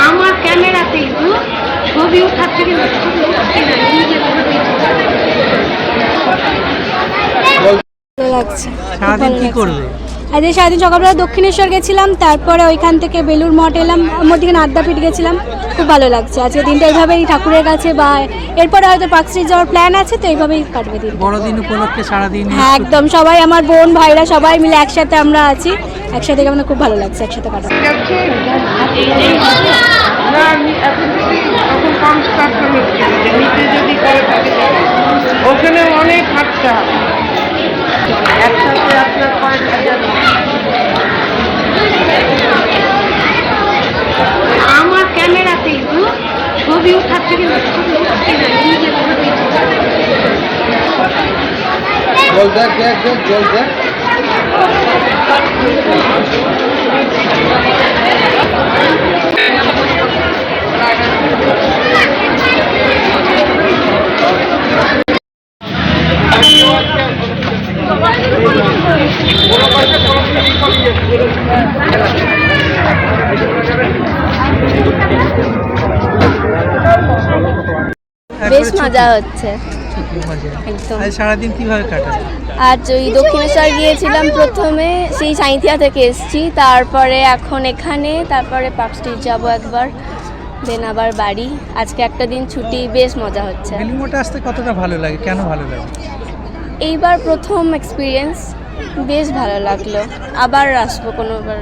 আমার ক্যামেরাতে ছবি উঠাচ্ছে লাগছে। সারাদিন কি করবে? আজকে সারাদিন সকালবেলা দক্ষিণেশ্বর গেছিলাম, তারপরে ওইখান থেকে বেলুর মঠ এলাম, মধ্যিখানে আদ্যাপীঠ গেছিলাম। খুব ভালো লাগছে আজকে দিনটা এইভাবেই ঠাকুরের কাছে, বা এরপরে হয়তো পার্ক স্ট্রিট যাওয়ার প্ল্যান আছে, তো এইভাবেই কাটবে দিন। বড়দিন উপলক্ষে সারাদিন? হ্যাঁ একদম, সবাই আমার বোন ভাইরা সবাই মিলে একসাথে আমরা আছি, একসাথে আমাদের খুব ভালো লাগছে একসাথে কাটা। ওখানে অনেক খরচা একসাথে আপনার আমার ক্যামেরাতে ছবি উঠাচ্ছে বেশ মজা হচ্ছে একদম। সারাদিন কিভাবে কাটাবে? আজ ওই দক্ষিণেশ্বর গিয়েছিলাম প্রথমে, সেই সাঁইথিয়া থেকে এসেছি, তারপরে এখন এখানে, তারপরে পার্ক স্ট্রিট যাবো একবার, দেন আবার বাড়ি। আজকে একটা দিন ছুটি, বেশ মজা হচ্ছে। বেলুড় মঠে আসতে কতটা ভালো লাগে, কেন ভালো লাগে? এইবার প্রথম এক্সপিরিয়েন্স, বেশ ভালো লাগলো, আবার আসবো কোনোবার।